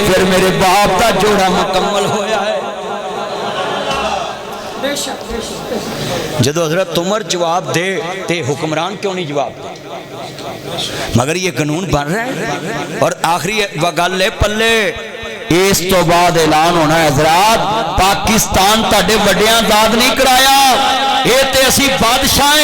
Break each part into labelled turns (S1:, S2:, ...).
S1: फिर मेरे बाप का जोड़ा मुकम्मल होया है। जदों हजरत उमर जवाब दे ते हुक्मरान क्यों नहीं जवाब दे? मगर ये कानून बन रहा है। और आखिरी गल है पल्ले इस तो बाद ऐलान होना है हजरात पाकिस्तान तुहाडे वड्डियां आजाद नहीं कराया, ये ते असी बादशाह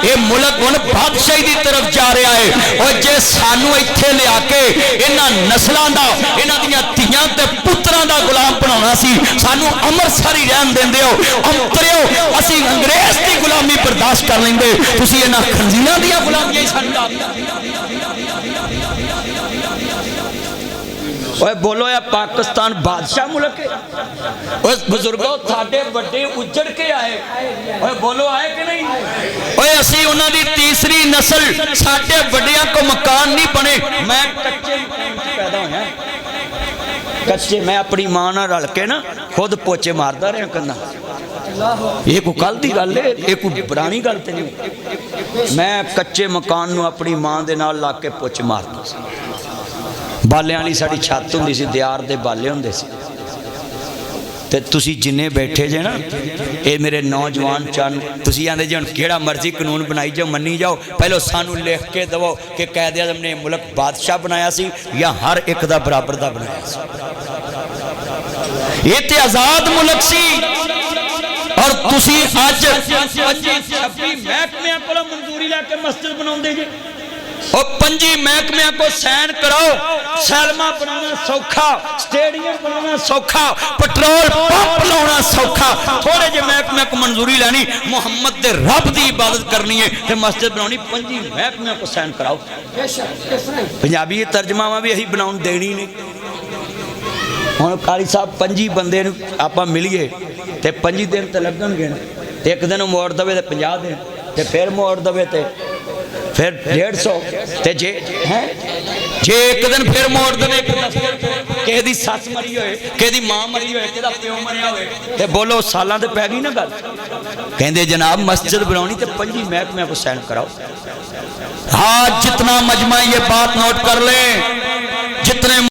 S1: ये मुल्क हुण बादशाही की तरफ जा रहा है। और जे सानू इत्थे लिया के इन्हां नस्लों का इन्हां दीयां धीआं ते पुत्रां दा गुलाम बनाउणा सी, सानू अमृतसर ही रहन देंदे हो अंतरियो, असी अंग्रेज की गुलामी बर्दाश्त कर लेंदे, तुसी इन्हां खंजीरां दीयां गुलामियां सानू। ओए बोलो या पाकिस्तान बादशाह मुल्क है? ओए बुजुर्गों थाडे बड़े उजड़ के आए, ओए बोलो आए कि नहीं? ओए असी उन्हां दी तीसरी नस्ल, साडे बड़ियां को मकान नहीं बने। मैं कच्चे पैदा होया, कच्चे मैं अपनी मां नाल रल के ना खुद पोचे मारदा रहा करना। ये कोई कल की गल है, ये कोई पुरानी गल तो नहीं। मैं कच्चे मकान नूं अपनी मां दे नाल ला के पोचे मारदा सी। बालियां वाली साड़ी छत हुंदी सी, दियार दे बाले हुंदे सी। ते तुसी जिन्ने बैठे जे ना ये मेरे नौजवान चन, तुसी आंदे जे हुण केड़ा मर्जी कानून बनाई जाओ मन्नी जाओ, पहलो सानू लिख के दवो कि कैद आज़म ने मुल्क बादशाह बनाया सी या हर एक दा बराबर दा बनाया सी। ये ते आजाद मुल्क सी और तुसी अज 26 महकमियां कोलों मंजूरी लैके मस्जिद बनाउंदे जे। और 5 महकमिया को सैन कराओ, सैलमा बनाना सौखा, स्टेडियम बनाना सौखा, पेट्रोल पंप लाना सौखा, थोड़े जे महकमिया को मंजूरी लैनी, मुहम्मद दे रब की इबादत करनी है तो मस्जिद बनानी, 5 महकमिया को सैन कराओ। पंजाबी तर्जमावां भी असीं बनाउण देनी नहीं। हुण कारी साहब 5 बंदे आपां मिलीए ते 5 दिन तो लगणगे, एक दिन मोड़ दवे तो 50 दिन, ते फिर मोड़ दवे तो फिर 150, ते जे एक दिन फिर मोड़ दे, किसी दी सस मरी होए, किसी दी मां मरी होए, किसी दा प्यो मरिया होए, ते बोलो सालां ते पै गई ना गल। कहंदे जनाब मस्जिद बनानी ते 5 महकमियां को सैन कराओ। हाँ जितना मजमा ये बात नोट कर ले, जितने